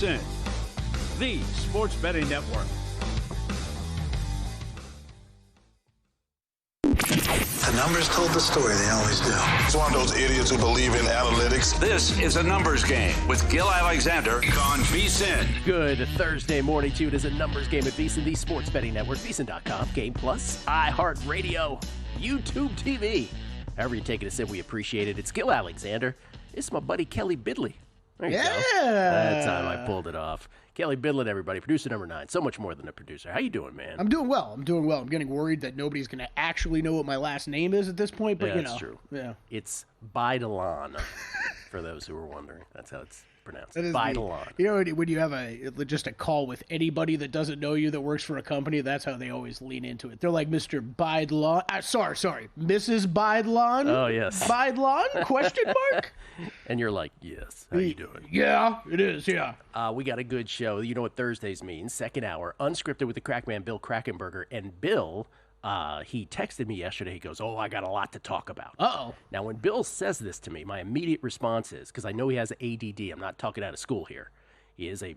VSiN, the sports betting network. The numbers told the story, they always do. It's one of those idiots who believe in analytics. This is a numbers game with Gil Alexander on VSiN. Good Thursday morning to you. It is a numbers game at VSiN, the sports betting network. VSiN.com, Game Plus, iHeartRadio, YouTube TV. However you take it a sip, we appreciate it. It's Gil Alexander. It's my buddy Kelly Bidley. There you go. That time I pulled it off. Kelly Bidlett, everybody, producer number 9. So much more than a producer. How you doing, man? I'm doing well. I'm getting worried that nobody's going to actually know what my last name is at this point, but that's true. Yeah. It's Baidalan, for those who were wondering. That's how it's pronounced. Baidalan. You know, when you have just a call with anybody that doesn't know you that works for a company, that's how they always lean into it. They're like, Mr. Baidalan. Sorry. Mrs. Baidalan? Oh, yes. Baidalan? Question mark? And you're like, yes. How you doing? Yeah, it is, yeah. We got a good show. You know what Thursdays mean. Second hour, unscripted with the Crackman, Bill Krackenberger. And Bill, he texted me yesterday. He goes, I got a lot to talk about. Uh-oh. Now, when Bill says this to me, my immediate response is, because I know he has ADD. I'm not talking out of school here. He is a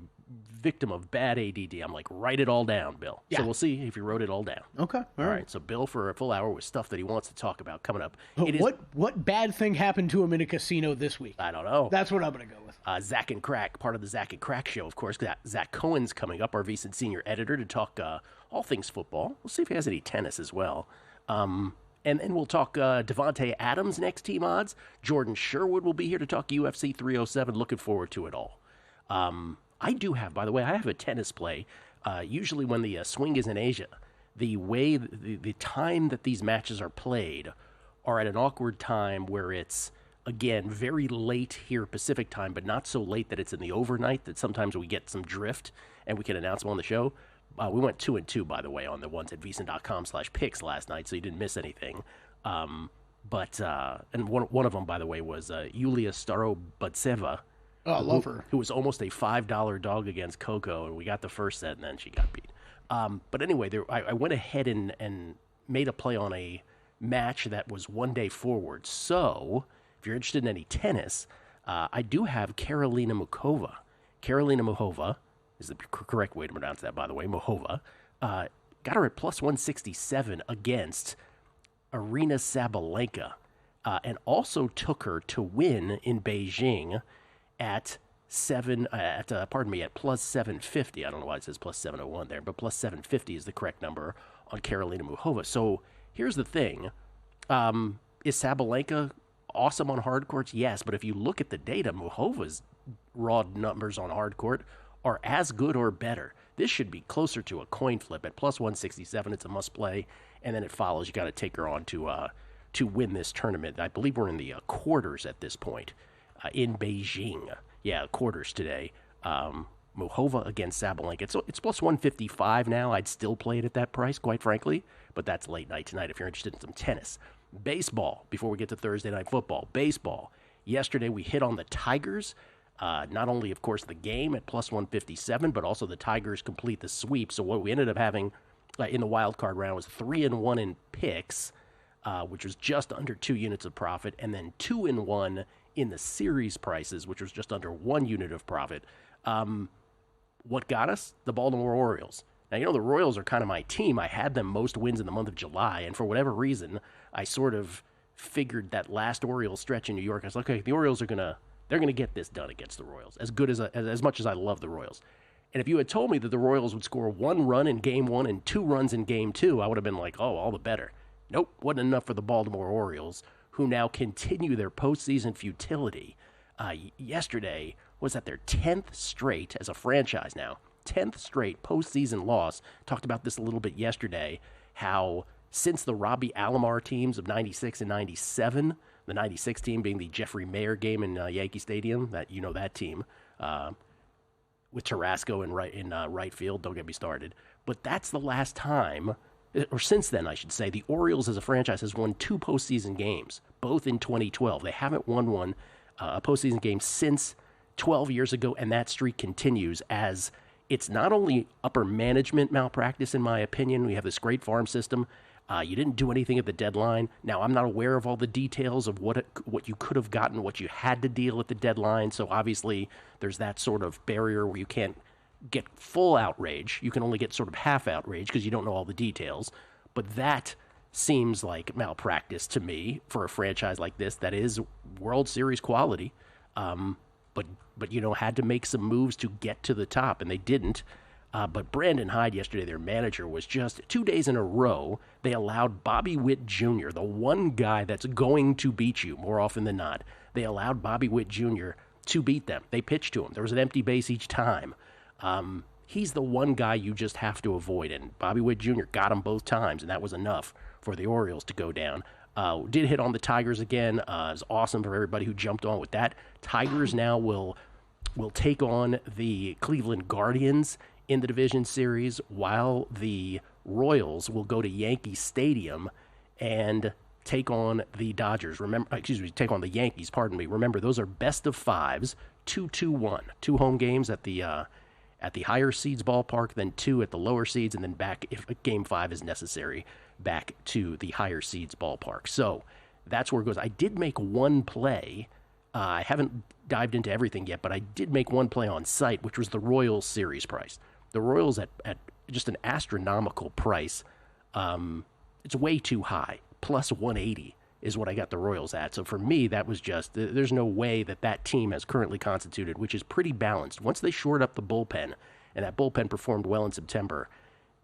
victim of bad ADD. I'm like, write it all down, Bill. Yeah. So we'll see if you wrote it all down. Okay. All right. So Bill for a full hour with stuff that he wants to talk about coming up. What bad thing happened to him in a casino this week? I don't know. That's what I'm going to go with. Zach and Crack, part of the Zach and Crack show, of course. Zach Cohen's coming up, our VSiN senior editor, to talk all things football. We'll see if he has any tennis as well. And then we'll talk Davante Adams next team odds. Jordan Sherwood will be here to talk UFC 307. Looking forward to it all. I do have, by the way, I have a tennis play. Usually when the swing is in Asia, the way the time that these matches are played are at an awkward time where it's, again, very late here Pacific time, but not so late that it's in the overnight that sometimes we get some drift and we can announce them on the show. We went 2-2, by the way, on the ones at VSiN.com/picks last night, so you didn't miss anything. And one of them, by the way, was Yulia Starobutseva. Oh, I love her. Who was almost a $5 dog against Coco, and we got the first set, and then she got beat. But anyway, I went ahead and made a play on a match that was one day forward. So, if you're interested in any tennis, I do have Karolina Muchova. Karolina Muchova is the correct way to pronounce that, by the way, Muchova. Got her at plus 167 against Aryna Sabalenka, and also took her to win in Beijing at plus 750. I don't know why it says plus 701 there, but plus 750 is the correct number on Karolina Muchova. So here's the thing. Is Sabalenka awesome on hard courts? Yes, but if you look at the data, Muchova's raw numbers on hard court are as good or better. This should be closer to a coin flip at plus 167. It's a must play, and then it follows. You got to take her on to win this tournament. I believe we're in the quarters at this point. In Beijing. Yeah, quarters today. Muchova against Sabalenka. It's plus 155 now. I'd still play it at that price, quite frankly, but that's late night tonight if you're interested in some tennis. Baseball, before we get to Thursday night football. Baseball. Yesterday we hit on the Tigers. Not only, of course, the game at plus 157, but also the Tigers complete the sweep. So what we ended up having in the wild card round was 3-1 in picks, which was just under 2 units of profit, and then 2-1 in the series prices, which was just under 1 unit of profit. What got us? The Baltimore Orioles. Now, you know, the Royals are kind of my team. I had them most wins in the month of July, and for whatever reason, I sort of figured that last Orioles stretch in New York, I was like, okay, the Orioles they're gonna get this done against the Royals, as much as I love the Royals. And if you had told me that the Royals would score 1 run in Game 1 and 2 runs in Game 2, I would have been like, oh, all the better. Nope, wasn't enough for the Baltimore Orioles, who now continue their postseason futility. Yesterday was at their 10th straight as a franchise now. 10th straight postseason loss. Talked about this a little bit yesterday, how since the Robbie Alomar teams of 96 and 97, the 96 team being the Jeffrey Mayer game in Yankee Stadium, that team, with Tarasco in right field, don't get me started. But that's the last time, or since then, I should say, the Orioles as a franchise has won 2 postseason games, both in 2012. They haven't won a postseason game since 12 years ago, and that streak continues as it's not only upper management malpractice, in my opinion. We have this great farm system. You didn't do anything at the deadline. Now, I'm not aware of all the details of what you could have gotten, what you had to deal at the deadline. So obviously, there's that sort of barrier where you can't get full outrage. You can only get sort of half outrage because you don't know all the details. But that seems like malpractice to me for a franchise like this that is World Series quality. But had to make some moves to get to the top, and they didn't. But Brandon Hyde yesterday, their manager, was just 2 days in a row. They allowed Bobby Witt Jr., the one guy that's going to beat you more often than not. They allowed Bobby Witt Jr. to beat them. They pitched to him. There was an empty base each time. He's the one guy you just have to avoid, and Bobby Witt Jr. got him both times, and that was enough for the Orioles to go down. Did hit on the Tigers again. It was awesome for everybody who jumped on with that. Tigers now will take on the Cleveland Guardians in the division series, while the Royals will go to Yankee Stadium and take on the Dodgers. Take on the Yankees, pardon me. Remember, those are best of fives, 2-2-1. 2 home games at the higher seeds ballpark, then 2 at the lower seeds, and then back, if game 5 is necessary, back to the higher seeds ballpark. So that's where it goes. I did make one play. I haven't dived into everything yet, but I did make one play on site, which was the Royals series price. The Royals at just an astronomical price. It's way too high. Plus 180 is what I got the Royals at. So for me, that was just, there's no way that team as currently constituted, which is pretty balanced. Once they shored up the bullpen, and that bullpen performed well in September,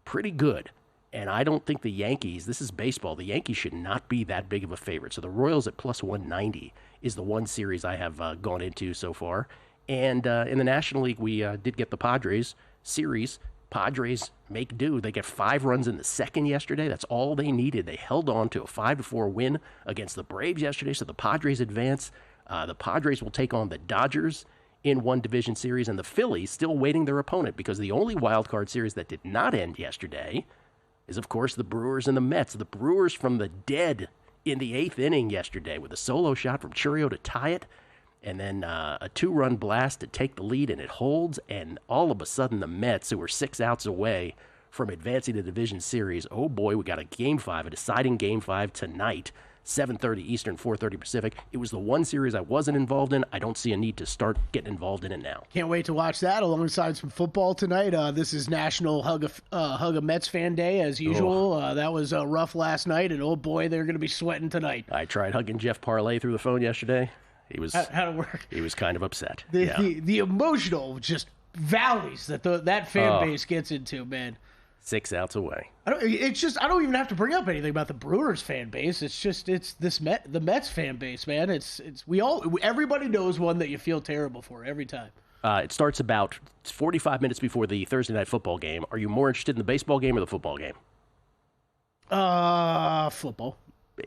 pretty good. And I don't think the Yankees, this is baseball, the Yankees should not be that big of a favorite. So the Royals at plus 190 is the one series I have gone into so far. And in the National League, we did get the Padres series. Padres make do. They get 5 runs in the second yesterday. That's all they needed. They held on to a 5-4 win against the Braves yesterday, so the Padres advance. The Padres will take on the Dodgers in one division series, and the Phillies still waiting their opponent, because the only wild card series that did not end yesterday is, of course, the Brewers and the Mets. The Brewers from the dead in the 8th inning yesterday with a solo shot from Churio to tie it, and then a 2-run blast to take the lead, and it holds, and all of a sudden the Mets, who were 6 outs away from advancing the division series, oh boy, we got a deciding Game 5 tonight, 7:30 Eastern, 4:30 Pacific. It was the one series I wasn't involved in. I don't see a need to start getting involved in it now. Can't wait to watch that alongside some football tonight. This is National Hug a Mets Fan Day, as usual. That was rough last night, and oh boy, they're going to be sweating tonight. I tried hugging Jeff Parlay through the phone yesterday. How'd it work? He was kind of upset. The emotional just valleys that that fan base gets into, man. 6 outs away. I don't even have to bring up anything about the Brewers fan base. It's the Mets fan base, man. Everybody knows one that you feel terrible for every time. It starts about 45 minutes before the Thursday night football game. Are you more interested in the baseball game or the football game? Football.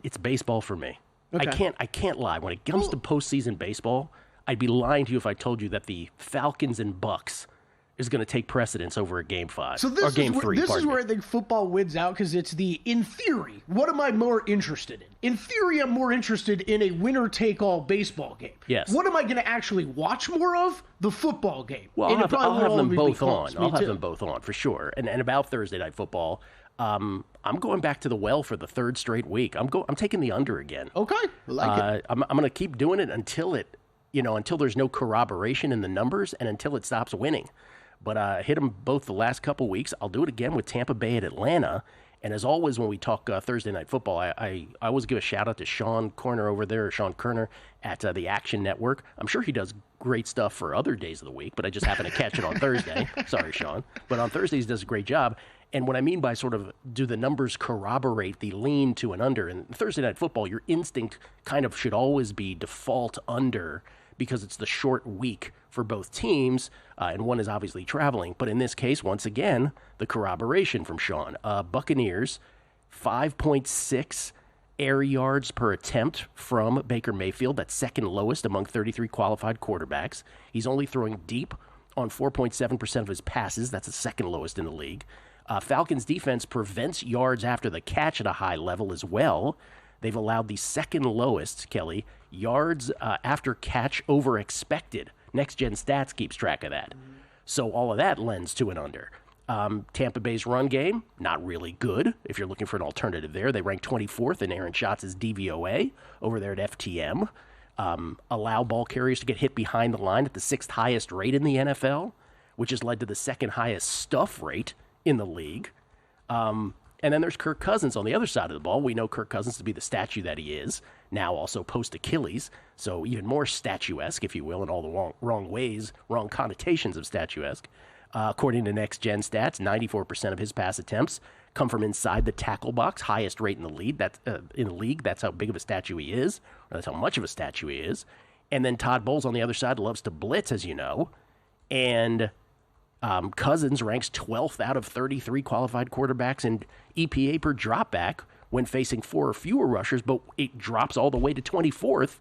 It's baseball for me. Okay. I can't lie. When it comes to postseason baseball, I'd be lying to you if I told you that the Falcons and Bucks is going to take precedence over a Game 5 or Game 3. This is where I think football wins out, because it's in theory, what am I more interested in? In theory, I'm more interested in a winner-take-all baseball game. Yes. What am I going to actually watch more of? The football game. Well, I'll have them both on. I'll have them both on for sure. And about Thursday night football, I'm going back to the well for the 3rd straight week. I'm taking the under again. Okay, I like it. I'm going to keep doing it until there's no corroboration in the numbers and until it stops winning. But I hit them both the last couple weeks. I'll do it again with Tampa Bay at Atlanta. And as always, when we talk Thursday night football, I always give a shout out to Sean Kerner over there, Sean Kerner at the Action Network. I'm sure he does great stuff for other days of the week, but I just happen to catch it on Thursday. Sorry, Sean. But on Thursdays, he does a great job. And what I mean by sort of do the numbers corroborate the lean to an under? In Thursday night football, your instinct kind of should always be default under, because it's the short week for both teams, and one is obviously traveling. But in this case, once again, the corroboration from Sean. Buccaneers, 5.6 air yards per attempt from Baker Mayfield. That's second lowest among 33 qualified quarterbacks. He's only throwing deep on 4.7% of his passes. That's the second lowest in the league. Falcons defense prevents yards after the catch at a high level as well. They've allowed the second lowest, Kelly, yards after catch over expected. Next Gen Stats keeps track of that. So all of that lends to an under. Tampa Bay's run game, not really good. If you're looking for an alternative there, they rank 24th in Aaron Schatz' DVOA over there at FTM. Allow ball carriers to get hit behind the line at the 6th highest rate in the NFL, which has led to the 2nd highest stuff rate in the league. And then there's Kirk Cousins on the other side of the ball. We know Kirk Cousins to be the statue that he is, now also post-Achilles, so even more statuesque, if you will, in all the wrong ways, wrong connotations of statuesque. According to Next Gen Stats, 94% of his pass attempts come from inside the tackle box, highest rate in the league. That's how big of a statue he is, or that's how much of a statue he is. And then Todd Bowles on the other side loves to blitz, as you know. And Cousins ranks 12th out of 33 qualified quarterbacks in EPA per dropback when facing 4 or fewer rushers, but it drops all the way to 24th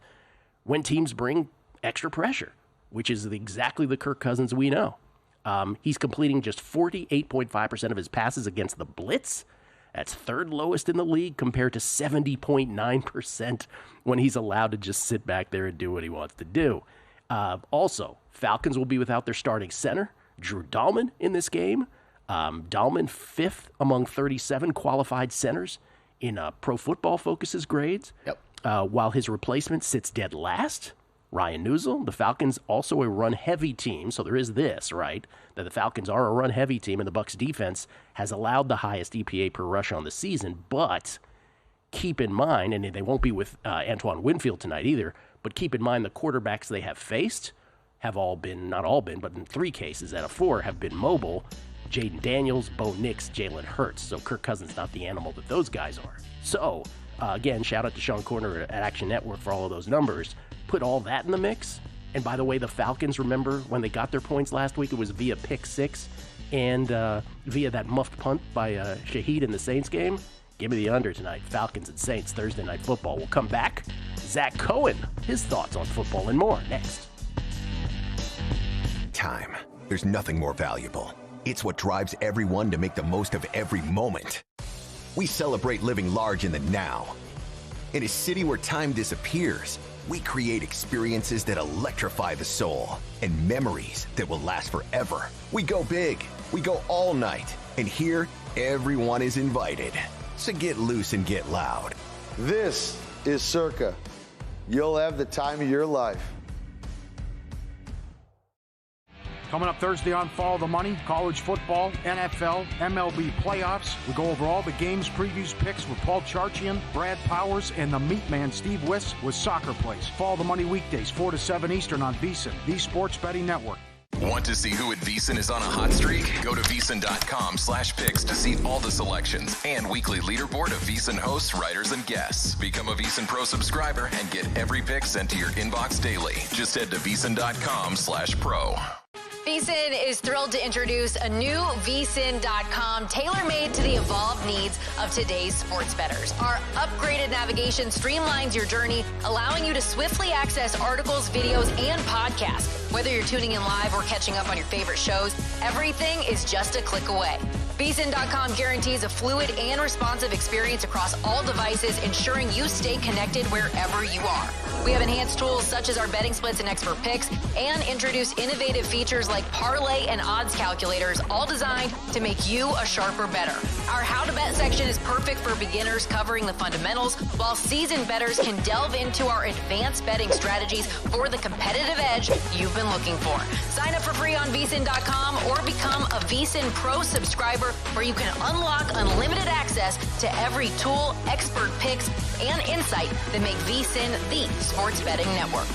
when teams bring extra pressure, which is exactly the Kirk Cousins we know. He's completing just 48.5% of his passes against the blitz. That's 3rd lowest in the league compared to 70.9% when he's allowed to just sit back there and do what he wants to do. Also, Falcons will be without their starting center, Drew Dahlman, in this game. Dahlman 5th among 37 qualified centers in Pro Football Focus's grades. Yep. While his replacement sits dead last, Ryan Newsel. The Falcons also a run-heavy team, so there is this, right, that the Falcons are a run-heavy team, and the Bucs defense has allowed the highest EPA per rush on the season, but keep in mind, and they won't be with Antoine Winfield tonight either, but keep in mind the quarterbacks they have faced have all been, not all been, but in 3 cases out of 4 have been mobile. Jaden Daniels, Bo Nix, Jalen Hurts, so Kirk Cousins not the animal that those guys are. So, again, shout out to Sean Corner at Action Network for all of those numbers. Put all that in the mix. And by the way, the Falcons, remember when they got their points last week, it was via pick 6 and via that muffed punt by Shaheed in the Saints game. Give me the under tonight. Falcons and Saints, Thursday Night Football. We'll come back. Zach Cohen, his thoughts on football and more next. Time. There's nothing more valuable. It's what drives everyone to make the most of every moment. We celebrate living large in the now. In a city where time disappears, we create experiences that electrify the soul and memories that will last forever. We go big, we go all night, and here, everyone is invited. So get loose and get loud. This is Circa. You'll have the time of your life. Coming up Thursday on Follow the Money, college football, NFL, MLB playoffs. We go over all the games, previews, picks with Paul Charchian, Brad Powers, and the meat man Steve Wiss with Soccer Plays. Follow the Money weekdays, 4 to 7 Eastern on VSiN, the Sports Betting Network. Want to see who at VSiN is on a hot streak? Go to VSiN.com/picks to see all the selections and weekly leaderboard of VSiN hosts, writers, and guests. Become a VSiN Pro subscriber and get every pick sent to your inbox daily. Just head to VSiN.com/pro. VSiN is thrilled to introduce a new VSiN.com tailor-made to the evolved needs of today's sports bettors. Our upgraded navigation streamlines your journey, allowing you to swiftly access articles, videos, and podcasts. Whether you're tuning in live or catching up on your favorite shows, everything is just a click away. VSiN.com guarantees a fluid and responsive experience across all devices, ensuring you stay connected wherever you are. We have enhanced tools such as our betting splits and expert picks, and introduce innovative features like parlay and odds calculators, all designed to make you a sharper bettor. Our How to Bet section is perfect for beginners, covering the fundamentals, while seasoned bettors can delve into our advanced betting strategies for the competitive edge you've been looking for. Sign up for free on VSiN.com or become a VSiN Pro subscriber, where you can unlock unlimited access to every tool, expert picks, and insight that make VSiN the sports betting network.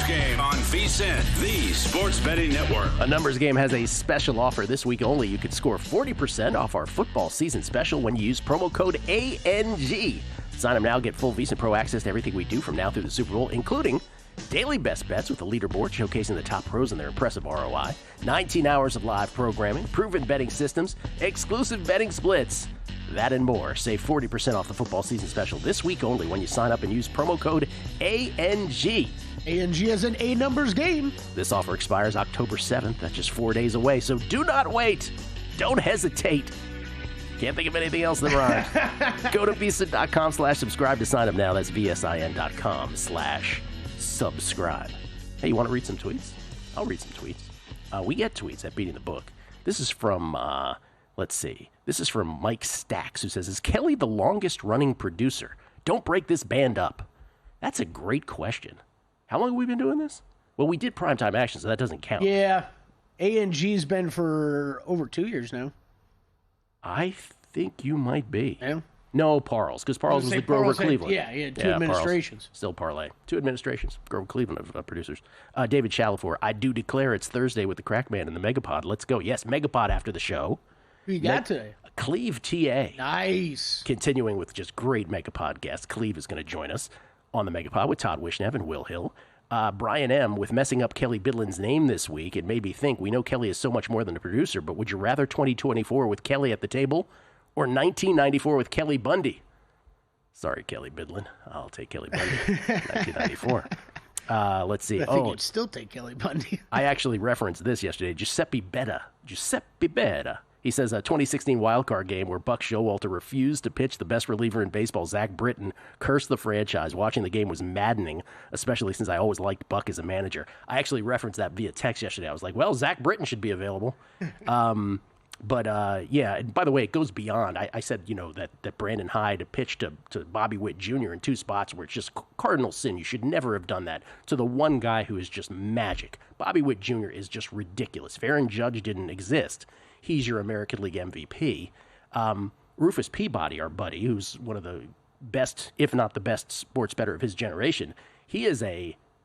Game on VSiN, the sports betting network. A Numbers Game has a special offer this week only. You can score 40% off our football season special when you use promo code ANG. Sign up now, get full VSiN Pro access to everything we do from now through the Super Bowl, including daily best bets with a leaderboard showcasing the top pros and their impressive ROI, 19 hours of live programming, proven betting systems, exclusive betting splits, that and more. Save 40% off the football season special this week only when you sign up and use promo code ANG. ANG is an A Numbers Game. This offer expires October 7th. That's just 4 days away, so do not wait. Don't hesitate. Can't think of anything else that rhymes. Go to VSiN.com/subscribe to sign up now. That's VSIN.com/subscribe. Hey, you want to read some tweets? I'll read some tweets. We get tweets at Beating the Book. This is from, let's see. This is from Mike Stacks, who says, is Kelly the longest running producer? Don't break this band up. That's a great question. How long have we been doing this? Well, we did Primetime Action, so that doesn't count. Yeah. ANG's been for over 2 years now. I think you might be. Yeah. No, Parles, because Parles was the Grover Cleveland. He had two administrations. Parles, still parlay. 2 administrations. Grover Cleveland of producers. David Chalafor, I do declare it's Thursday with the Crackman and the Megapod. Let's go. Yes, Megapod after the show. Who you got today? Cleve TA. Nice. Continuing with just great Megapod guests. Cleve is going to join us on the Megapod with Todd Wishnev and Will Hill. Brian M. with messing up Kelly Bidlin's name this week. It made me think, we know Kelly is so much more than a producer, but would you rather 2024 with Kelly at the table or 1994 with Kelly Bundy? Sorry, Kelly Bidlin. I'll take Kelly Bundy. 1994. Let's see. I think you'd still take Kelly Bundy. I actually referenced this yesterday. Giuseppe Betta. He says a 2016 wildcard game where Buck Showalter refused to pitch the best reliever in baseball, Zach Britton, cursed the franchise. Watching the game was maddening, especially since I always liked Buck as a manager. I actually referenced that via text yesterday. I was like, well, Zach Britton should be available. But and by the way, it goes beyond. I said, that Brandon Hyde pitched to Bobby Witt Jr. in 2 spots where it's just cardinal sin. You should never have done that to the one guy who is just magic. Bobby Witt Jr. is just ridiculous. If Aaron Judge didn't exist, he's your American League MVP. Rufus Peabody, our buddy, who's one of the best, if not the best sports bettor of his generation, he is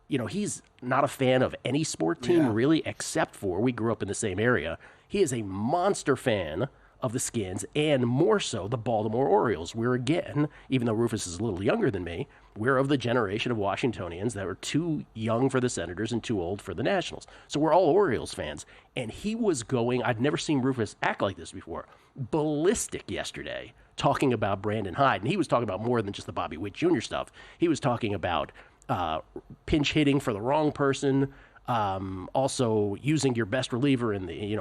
he's not a fan of any sport team really, except for, we grew up in the same area. He is a monster fan of the Skins and more so the Baltimore Orioles. We're again, even though Rufus is a little younger than me, we're of the generation of Washingtonians that were too young for the Senators and too old for the Nationals. So we're all Orioles fans. And he was going, I've never seen Rufus act like this before, ballistic yesterday, talking about Brandon Hyde. And he was talking about more than just the Bobby Witt Jr. stuff. He was talking about pinch hitting for the wrong person, also using your best reliever in the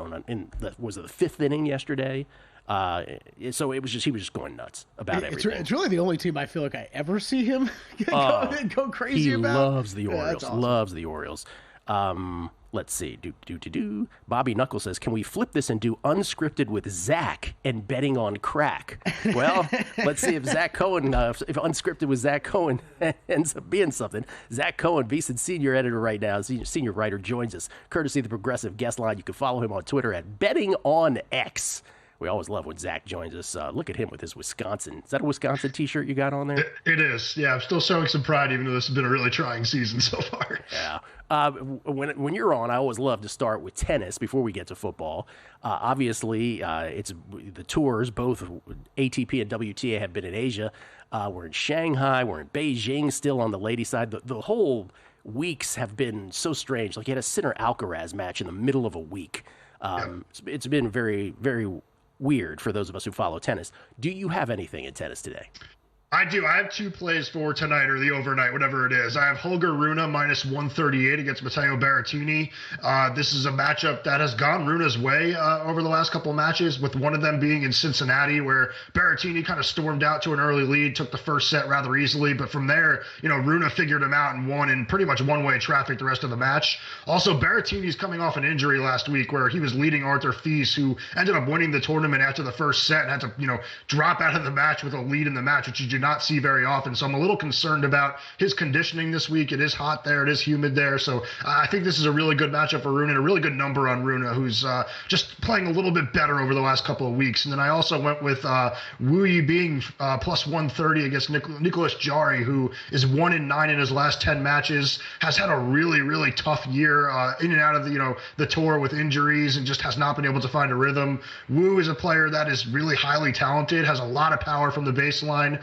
was it the 5th inning yesterday? So it was just, he was just going nuts about everything. It's really the only team I feel like I ever see him go crazy about. He loves the Orioles. That's awesome. Loves the Orioles. Let's see. Bobby Knuckles says, can we flip this and do unscripted with Zach and betting on crack? Well, let's see if Zach Cohen, if unscripted with Zach Cohen ends up being something. Zach Cohen, VSiN senior editor right now, senior writer, joins us, courtesy of the Progressive guest line. You can follow him on Twitter at bettingonx. We always love when Zach joins us. Look at him with his Wisconsin. Is that a Wisconsin T-shirt you got on there? It is. Yeah, I'm still showing some pride, even though this has been a really trying season so far. Yeah. When you're on, I always love to start with tennis before we get to football. Obviously, it's the tours. Both ATP and WTA have been in Asia. We're in Shanghai. We're in Beijing still on the ladies' side. The whole weeks have been so strange. Like you had a Sinner Alcaraz match in the middle of a week. It's been very, very weird for those of us who follow tennis. Do you have anything in tennis today? I do. I have 2 plays for tonight or the overnight, whatever it is. I have Holger Rune minus 138 against Matteo Berrettini. This is a matchup that has gone Rune's way over the last couple of matches, with one of them being in Cincinnati, where Berrettini kind of stormed out to an early lead, took the first set rather easily. But from there, Rune figured him out and won in pretty much one-way traffic the rest of the match. Also, Berrettini's coming off an injury last week where he was leading Arthur Fils, who ended up winning the tournament after the first set and had to, drop out of the match with a lead in the match, which you not see very often. So I'm a little concerned about his conditioning this week. It is hot there. It is humid there. So I think this is a really good matchup for Rune and a really good number on Rune, who's just playing a little bit better over the last couple of weeks. And then I also went with Wu Yibing plus 130 against Nicholas Jari, who is 1-9 in his last 10 matches, has had a really, really tough year in and out of the tour with injuries and just has not been able to find a rhythm. Wu is a player that is really highly talented, has a lot of power from the baseline.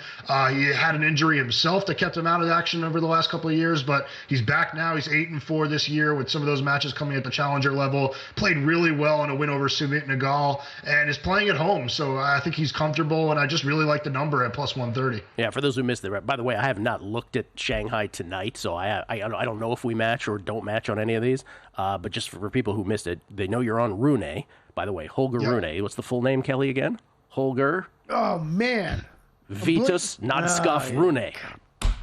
He had an injury himself that kept him out of action over the last couple of years, but he's back now. He's 8-4 this year with some of those matches coming at the challenger level. Played really well in a win over Sumit Nagal and is playing at home. So I think he's comfortable, and I just really like the number at plus 130. Yeah, for those who missed it, by the way, I have not looked at Shanghai tonight, so I don't know if we match or don't match on any of these. But just for people who missed it, they know you're on Rune. By the way, Holger Rune. What's the full name, Kelly, again? Holger. Oh, man. Vitus Nadskov Rune.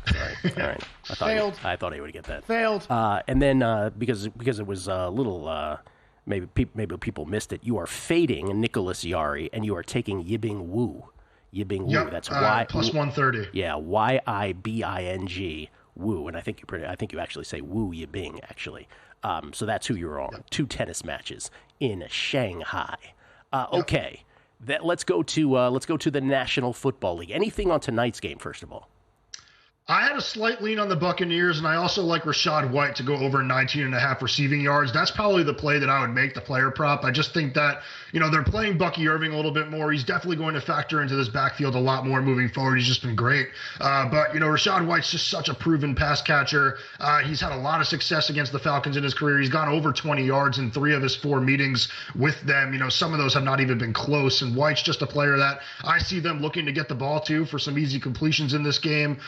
Sorry. All right. I thought he would get that. Failed. And then because it was a little maybe people missed it. You are fading Nicholas Jari and you are taking Yibing Wu. Yibing Wu. That's Y plus 130. Yeah, Yibing Wu, and I think you actually say Wu Yibing actually. So that's who you're on. Yep. 2 tennis matches in Shanghai. Okay. Let's go to the National Football League. Anything on tonight's game, first of all? I had a slight lean on the Buccaneers, and I also like Rachaad White to go over 19.5 receiving yards. That's probably the play that I would make, the player prop. I just think that, they're playing Bucky Irving a little bit more. He's definitely going to factor into this backfield a lot more moving forward. He's just been great. But Rachaad White's just such a proven pass catcher. He's had a lot of success against the Falcons in his career. He's gone over 20 yards in 3 of his 4 meetings with them. Some of those have not even been close, and White's just a player that I see them looking to get the ball to for some easy completions in this game.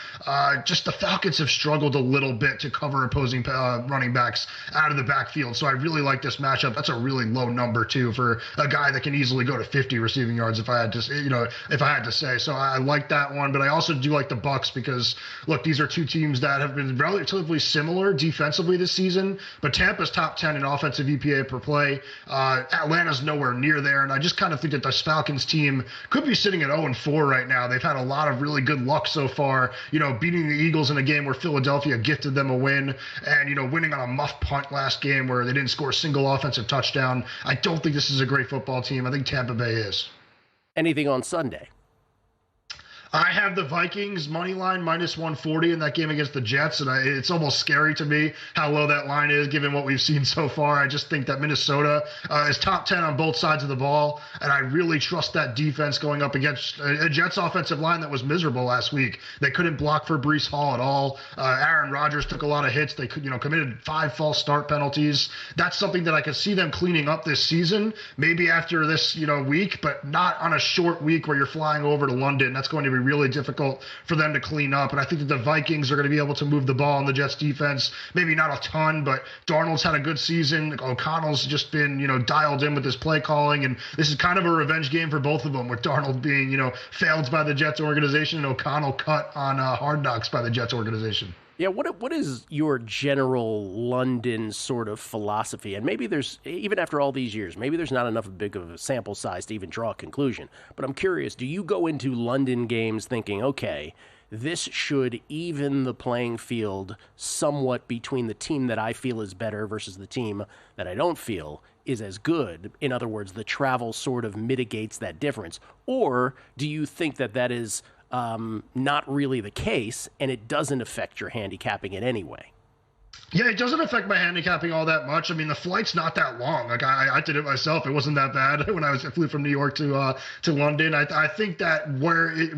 Just the Falcons have struggled a little bit to cover opposing running backs out of the backfield. So I really like this matchup. That's a really low number too for a guy that can easily go to 50 receiving yards if I had to say. So I like that one, but I also do like the Bucs because look, these are 2 teams that have been relatively similar defensively this season, but Tampa's top 10 in offensive EPA per play. Atlanta's nowhere near there, and I just kind of think that this Falcons team could be sitting at 0-4 right now. They've had a lot of really good luck so far, beating the Eagles in a game where Philadelphia gifted them a win and, winning on a muff punt last game where they didn't score a single offensive touchdown. I don't think this is a great football team. I think Tampa Bay is. Anything on Sunday? I have the Vikings money line minus 140 in that game against the Jets, and it's almost scary to me how low that line is given what we've seen so far. I just think that Minnesota is top 10 on both sides of the ball, and I really trust that defense going up against a Jets offensive line that was miserable last week. They couldn't block for Breece Hall at all. Aaron Rodgers took a lot of hits. They committed 5 false start penalties. That's something that I could see them cleaning up this season, maybe after this week, but not on a short week where you're flying over to London. That's going to be really difficult for them to clean up. And I think that the Vikings are going to be able to move the ball on the Jets defense. Maybe not a ton, but Darnold's had a good season. O'Connell's just been, dialed in with his play calling. And this is kind of a revenge game for both of them, with Darnold being, failed by the Jets organization and O'Connell cut on Hard Knocks by the Jets organization. Yeah, what is your general London sort of philosophy? And maybe there's, even after all these years, maybe there's not enough big of a sample size to even draw a conclusion. But I'm curious, do you go into London games thinking, okay, this should even the playing field somewhat between the team that I feel is better versus the team that I don't feel is as good? In other words, the travel sort of mitigates that difference. Or do you think that is not really the case, and it doesn't affect your handicapping in any way? Yeah, it doesn't affect my handicapping all that much. I mean, the flight's not that long. Like I did it myself. It wasn't that bad when I flew from New York to London. I think that where it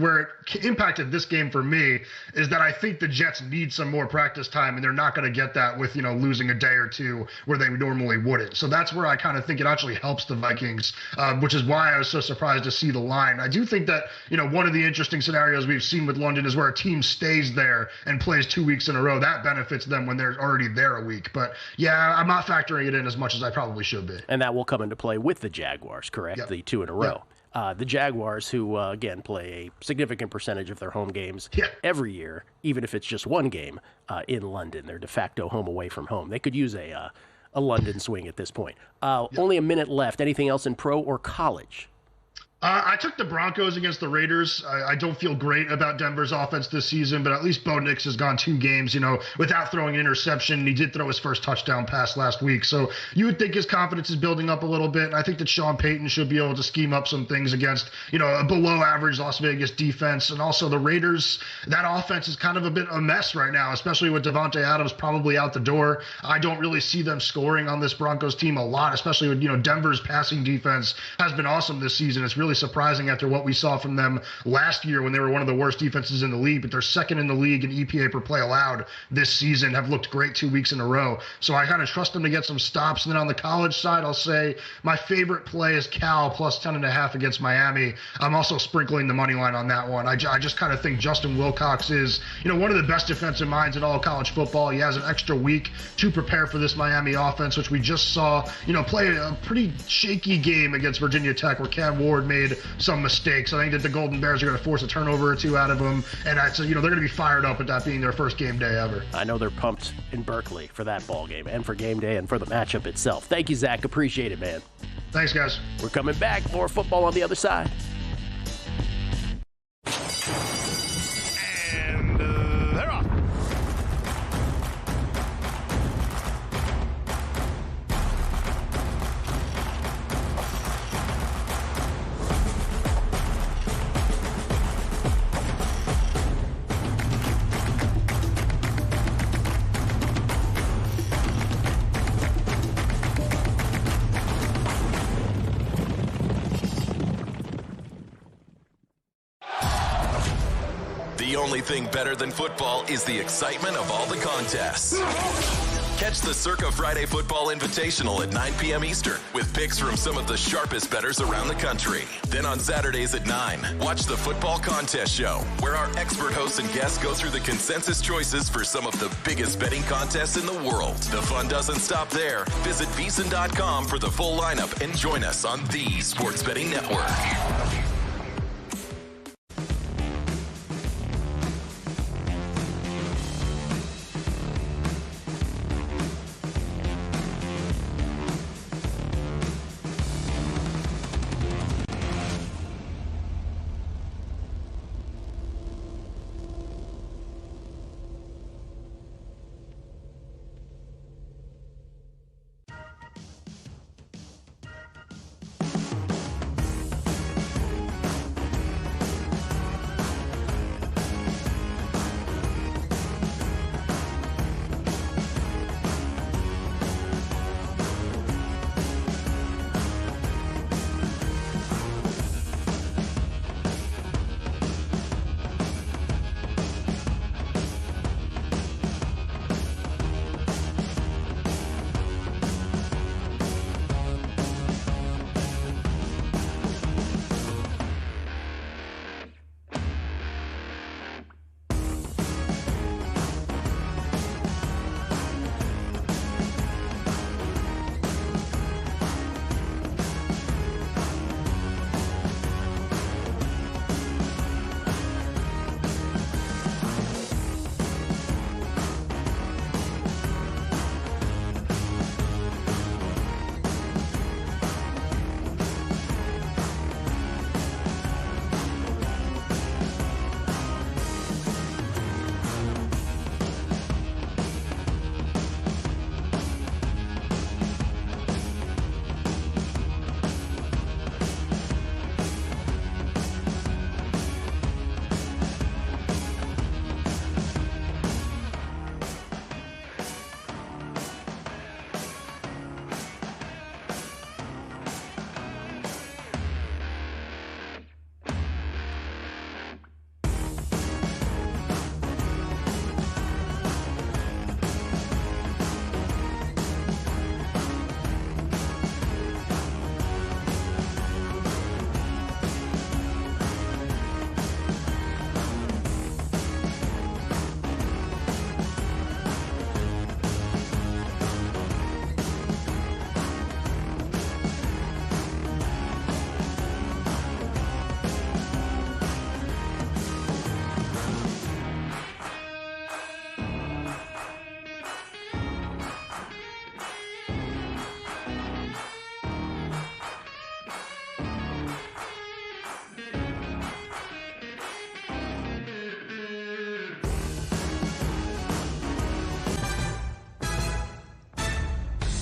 impacted this game for me is that I think the Jets need some more practice time, and they're not going to get that with losing a day or two where they normally wouldn't. So that's where I kind of think it actually helps the Vikings, which is why I was so surprised to see the line. I do think that one of the interesting scenarios we've seen with London is where a team stays there and plays 2 weeks in a row. That benefits them when they're already there a week. But yeah, I'm not factoring it in as much as I probably should be. And that will come into play with the Jaguars, correct? Yep. The 2 in a row. Yep. The Jaguars, who, again, play a significant percentage of their home games every year, even if it's just one game in London. They're de facto home away from home. They could use a London swing at this point. Only a minute left. Anything else in pro or college? I took the Broncos against the Raiders. I don't feel great about Denver's offense this season, but at least Bo Nix has gone 2 games, without throwing an interception. He did throw his first touchdown pass last week. So you would think his confidence is building up a little bit. And I think that Sean Payton should be able to scheme up some things against, a below average Las Vegas defense. And also the Raiders, that offense is kind of a bit a mess right now, especially with Davante Adams probably out the door. I don't really see them scoring on this Broncos team a lot, especially with, Denver's passing defense has been awesome this season. It's really surprising after what we saw from them last year when they were one of the worst defenses in the league, but they're second in the league in EPA per play allowed this season, have looked great 2 weeks in a row. So I kind of trust them to get some stops. And then on the college side, I'll say my favorite play is Cal plus 10.5 against Miami. I'm also sprinkling the money line on that one. I just kind of think Justin Wilcox is, one of the best defensive minds in all of college football. He has an extra week to prepare for this Miami offense, which we just saw, play a pretty shaky game against Virginia Tech where Cam Ward made some mistakes. I think that the Golden Bears are going to force a turnover or 2 out of them, and they're going to be fired up with that being their first game day ever. I know they're pumped in Berkeley for that ball game and for game day and for the matchup itself. Thank you, Zach. Appreciate it, man. Thanks, guys. We're coming back. More football on the other side. And they're off. The only thing better than football is the excitement of all the contests. Catch the Circa Friday Football Invitational at 9 p.m. Eastern with picks from some of the sharpest bettors around the country. Then on Saturdays at 9, watch the Football Contest Show, where our expert hosts and guests go through the consensus choices for some of the biggest betting contests in the world. The fun doesn't stop there. Visit VSiN.com for the full lineup and join us on the Sports Betting Network.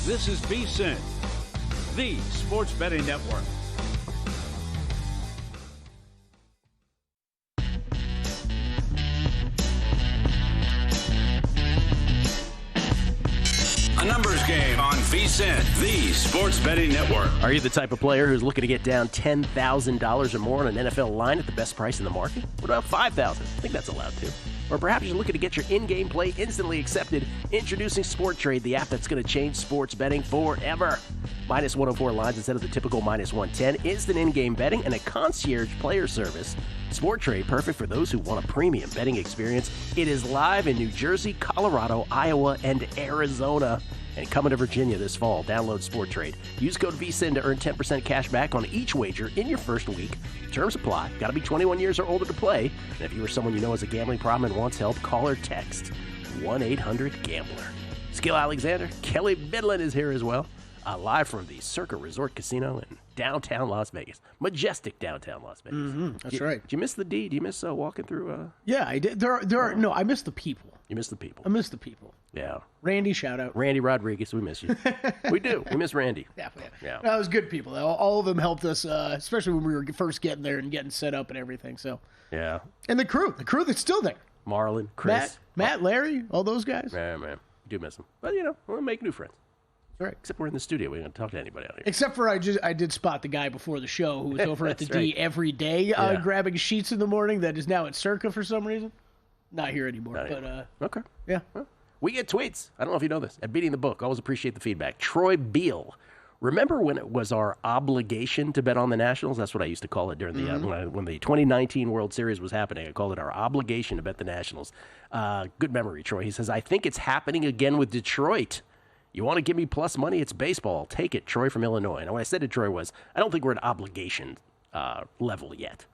This is VSiN, the sports betting network. A numbers game on VSiN, the sports betting network. Are you the type of player who's looking to get down $10,000 or more on an NFL line at the best price in the market? What about $5,000? I think that's allowed too. Or perhaps you're looking to get your in-game play instantly accepted. Introducing Sporttrade, the app that's going to change sports betting forever. Minus 104 lines instead of the typical minus 110. Instant in-game betting and a concierge player service. Sporttrade, perfect for those who want a premium betting experience. It is live in New Jersey, Colorado, Iowa, and Arizona. And coming to Virginia this fall. Download Sporttrade. Use code VSiN to earn 10% cash back on each wager in your first week. Terms apply. Got to be 21 years or older to play. And if you or someone you know has a gambling problem and wants help, call or text 1-800-GAMBLER. Skill Alexander, Kelly Midland is here as well. Live from the Circa Resort Casino in downtown Las Vegas. Majestic downtown Las Vegas. Mm-hmm, that's right. Did you miss the D? Do you miss walking through? Yeah, I did. No, I miss the people. You miss the people. I miss the people. Yeah. Randy, shout out. Randy Rodriguez, we miss you. We do. We miss Randy. Yeah. That was good people. All of them helped us, especially when we were first getting there and getting set up and everything. So. Yeah. And the crew that's still there. Marlon, Chris. Matt, Larry, all those guys. Man. Do miss them. But, we'll make new friends. Right. Except we're in the studio. We don't talk to anybody out here. Except for I did spot the guy before the show who was over at the D every day grabbing sheets in the morning that is now at Circa for some reason. Not here anymore. Okay. Yeah. We get tweets. I don't know if you know this. At Beating the Book. Always appreciate the feedback. Troy Beal. Remember when it was our obligation to bet on the Nationals? That's what I used to call it during the when the 2019 World Series was happening. I called it our obligation to bet the Nationals. Good memory, Troy. He says, I think it's happening again with Detroit. You want to give me plus money? It's baseball. Take it. Troy from Illinois. And what I said to Troy was, I don't think we're at obligation level yet.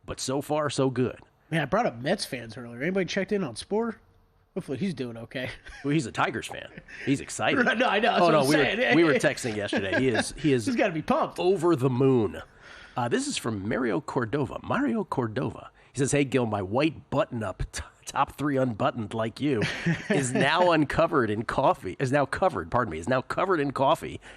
But so far, so good. Man, I brought up Mets fans earlier. Anybody checked in on Sport? Hopefully he's doing okay. Well, he's a Tigers fan. He's excited. No, I know. We were texting yesterday. He's got to be pumped. Over the moon. This is from Mario Cordova. He says, hey, Gil, my white button-up top 3 unbuttoned like you is now covered in coffee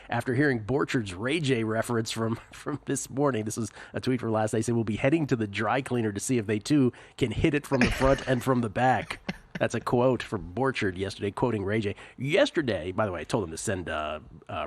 after hearing Borchard's Ray J reference from this morning. This was a tweet from last night. He said, we'll be heading to the dry cleaner to see if they too can hit it from the front and from the back. That's a quote from Borchard yesterday, quoting Ray J. Yesterday, by the way, I told him to send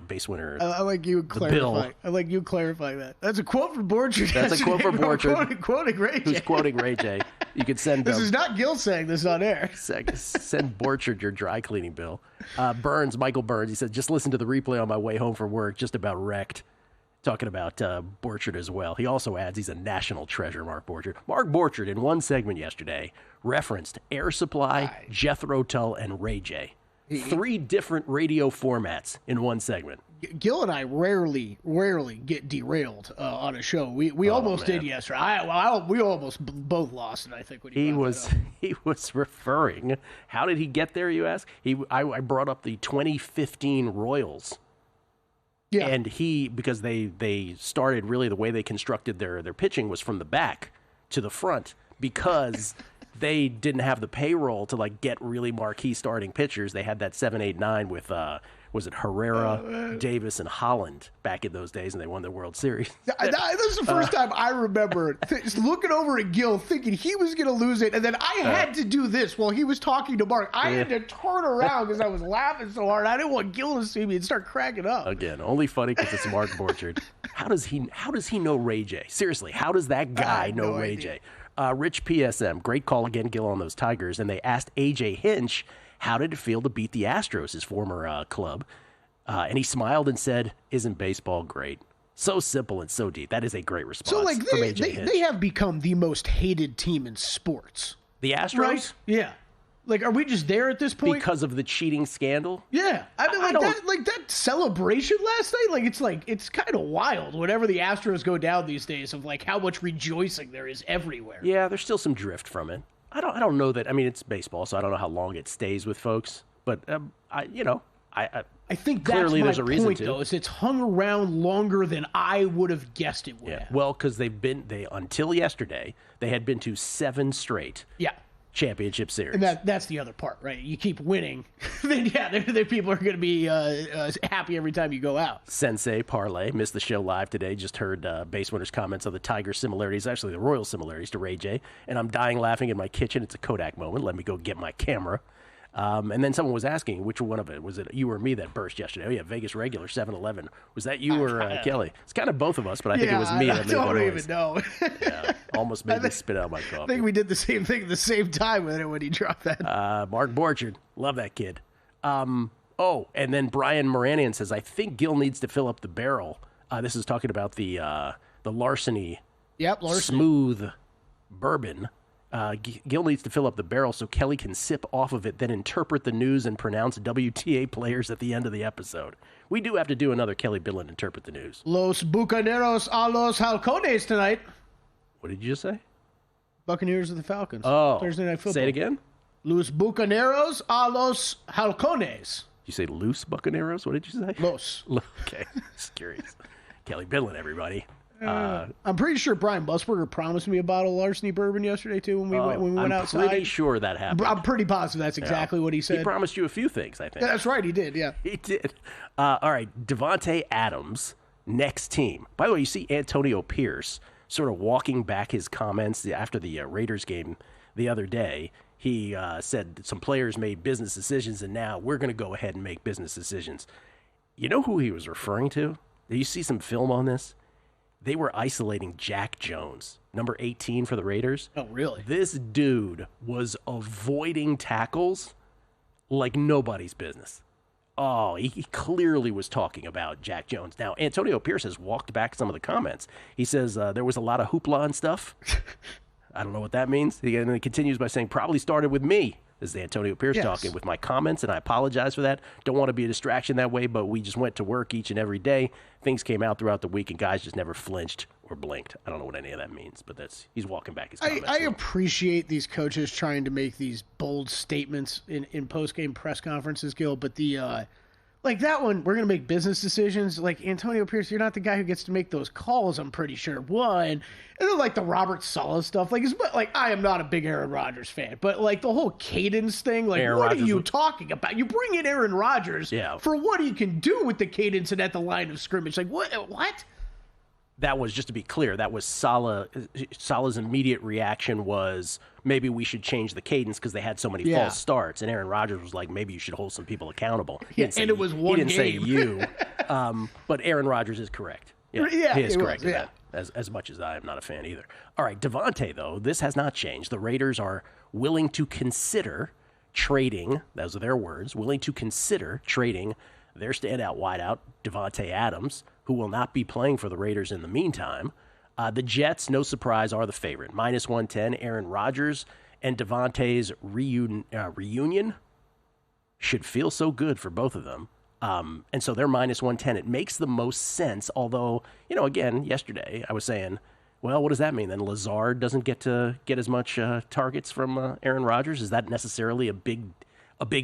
base winner I like you clarifying. I like you clarifying that. That's a quote from Borchard. That's a quote from Borchard. Quoting Ray J. Who's quoting Ray J. You could send This is not Gil saying this on air. Send Borchard your dry cleaning bill. Michael Burns, he said, just listen to the replay on my way home from work, just about wrecked. Talking about Borchard as well. He also adds he's a national treasure, Mark Borchard. Mark Borchard, in one segment yesterday, referenced Air Supply, Jethro Tull, and Ray J. 3 different radio formats in one segment. Gil and I rarely get derailed on a show. We almost did yesterday. We almost both lost it, I think. When he was referring. How did he get there, you ask? I brought up the 2015 Royals. Yeah. And because they started really the way they constructed their pitching was from the back to the front because they didn't have the payroll to get really marquee starting pitchers. They had that 7, 8, 9 with was it Herrera, Davis, and Holland back in those days, and they won the World Series. This is the first time I remember looking over at Gil thinking he was going to lose it, and then I had to do this while he was talking to Mark. I had to turn around because I was laughing so hard. I didn't want Gil to see me and start cracking up. Again, only funny because it's Mark Borchard. How does he know Ray J? Seriously, how does that guy know Ray J? Rich PSM, great call again, Gil, on those Tigers, and they asked AJ Hinch, how did it feel to beat the Astros, his former club? And he smiled and said, isn't baseball great? So simple and so deep. That is a great response from AJ Hinch. They have become the most hated team in sports. The Astros? Right? Yeah. Are we just there at this point? Because of the cheating scandal? Yeah. I mean, that celebration last night, it's kind of wild whenever the Astros go down these days of how much rejoicing there is everywhere. Yeah, there's still some drift from it. I don't know that. I mean, it's baseball, so I don't know how long it stays with folks. But I think clearly that's there's a reason point, though, is it's hung around longer than I would have guessed it would. Yeah. Well, because until yesterday, they had been to 7 straight. Yeah. championship series. And that's the other part, right? You keep winning, then people are going to be happy every time you go out. Sensei Parlay missed the show live today. Just heard Base Winner's comments on the Tiger similarities, actually the Royal similarities to Ray J. And I'm dying laughing in my kitchen. It's a Kodak moment. Let me go get my camera. And then someone was asking which one of it. Was it you or me that burst yesterday? Oh, yeah, Vegas regular, 7-Eleven. Was that you or Kelly? It's kind of both of us, but I think it was me. I don't even know. Yeah, almost made me spit out my coffee. I think we did the same thing at the same time with it when he dropped that. Mark Borchard, love that kid. And then Brian Moranian says, I think Gil needs to fill up the barrel. This is talking about the larceny, smooth bourbon. Gil needs to fill up the barrel so Kelly can sip off of it, then interpret the news and pronounce WTA players at the end of the episode. We do have to do another Kelly Bidlin interpret the news. Los Bucaneros a los Halcones tonight. What did you just say? Buccaneers of the Falcons. Oh, Thursday Night Football. Say it again. Los Bucaneros a los Halcones. You say loose Buccaneros? What did you say? Los. Okay, just curious. Kelly Bidlin, everybody. I'm pretty sure Brian Busberger promised me a bottle of larceny bourbon yesterday, too, when we went outside. I'm pretty sure that happened. I'm pretty positive that's exactly what he said. He promised you a few things, I think. That's right, he did, yeah. He did. All right, Davante Adams, next team. By the way, you see Antonio Pierce sort of walking back his comments after the Raiders game the other day. He said some players made business decisions, and now we're going to go ahead and make business decisions. You know who he was referring to? Did you see some film on this? They were isolating Jack Jones, number 18 for the Raiders. Oh, really? This dude was avoiding tackles like nobody's business. Oh, he clearly was talking about Jack Jones. Now, Antonio Pierce has walked back some of the comments. He says there was a lot of hoopla and stuff. I don't know what that means. And he continues by saying, probably started with me. This is Antonio Pierce talking with my comments, and I apologize for that. Don't want to be a distraction that way, but we just went to work each and every day. Things came out throughout the week, and guys just never flinched or blinked. I don't know what any of that means, but he's walking back his comments. I appreciate these coaches trying to make these bold statements in post-game press conferences, Gil, but like that one, we're going to make business decisions. Like, Antonio Pierce, you're not the guy who gets to make those calls, I'm pretty sure. One, and then like the Robert Saleh stuff. Like, I am not a big Aaron Rodgers fan, but like the whole cadence thing, like, Aaron what Rodgers are you talking about? You bring in Aaron Rodgers for what he can do with the cadence and at the line of scrimmage. Like, what? That was, just to be clear, that was Saleh's immediate reaction was maybe we should change the cadence because they had so many false starts. And Aaron Rodgers was like, maybe you should hold some people accountable. It was one game. He didn't say you. But Aaron Rodgers is correct. Yeah, he is correct in that, as much as I am not a fan either. All right, Davante, though, this has not changed. The Raiders are willing to consider trading, those are their words, willing to consider trading their standout wideout, Davante Adams, who will not be playing for the Raiders in the meantime. The Jets, no surprise, are the favorite. Minus 110, Aaron Rodgers and Davante's reunion should feel so good for both of them. And so they're minus 110. It makes the most sense, although, again, yesterday I was saying, well, what does that mean? Then Lazard doesn't get to get as much targets from Aaron Rodgers? Is that necessarily a big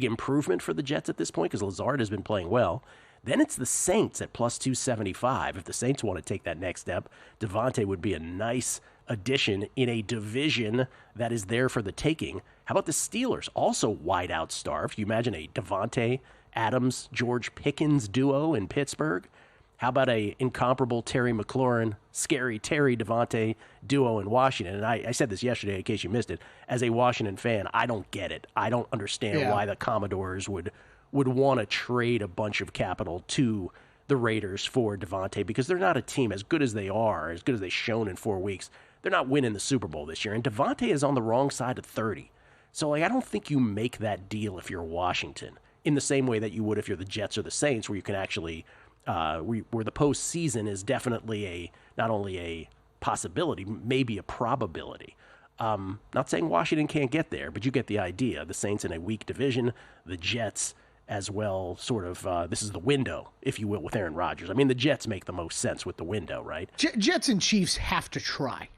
improvement for the Jets at this point? Because Lazard has been playing well. Then it's the Saints at plus 275. If the Saints want to take that next step, Davante would be a nice addition in a division that is there for the taking. How about the Steelers? Also wide out starved. You imagine a Davante Adams, George Pickens duo in Pittsburgh? How about a incomparable Terry McLaurin, scary Terry Davante duo in Washington? And I said this yesterday in case you missed it. As a Washington fan, I don't get it. I don't understand why the Commodores would want to trade a bunch of capital to the Raiders for Davante, because they're not a team as good as they are, as good as they've shown in 4 weeks. They're not winning the Super Bowl this year, and Davante is on the wrong side of 30. So, I don't think you make that deal if you're Washington in the same way that you would if you're the Jets or the Saints, where you can actually, where the postseason is definitely not only a possibility, maybe a probability. Not saying Washington can't get there, but you get the idea. The Saints in a weak division, the Jets as well, sort of, this is the window, if you will, with Aaron Rodgers. I mean, the Jets make the most sense with the window, right? Jets and Chiefs have to try.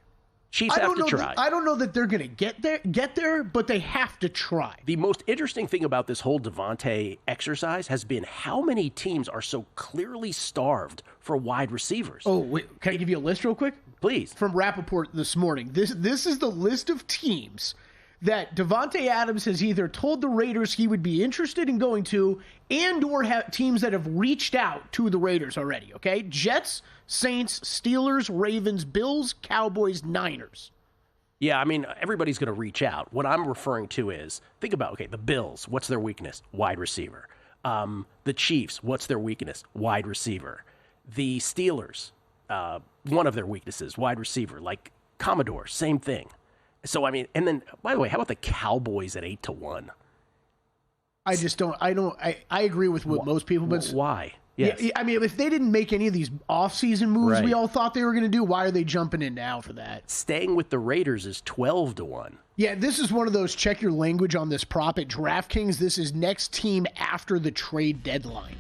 Chiefs have to try. I don't know that they're going to get there, but they have to try. The most interesting thing about this whole Davante exercise has been how many teams are so clearly starved for wide receivers. Oh, wait, can I give you a list real quick? Please. From Rappaport this morning. This is the list of teams that Davante Adams has either told the Raiders he would be interested in going to and or have teams that have reached out to the Raiders already, okay? Jets, Saints, Steelers, Ravens, Bills, Cowboys, Niners. Yeah, I mean, everybody's going to reach out. What I'm referring to is, think about, okay, the Bills, what's their weakness? Wide receiver. The Chiefs, what's their weakness? Wide receiver. The Steelers, one of their weaknesses, wide receiver. Like Commodore, same thing. So, I mean, and then, by the way, how about the Cowboys at 8-1? I agree with what most people, but why? Yes. Yeah, I mean, if they didn't make any of these offseason moves Right. we all thought they were going to do, why are they jumping in now for that? Staying with the Raiders is 12-1. Yeah, this is one of those check your language on this prop at DraftKings. This is next team after the trade deadline.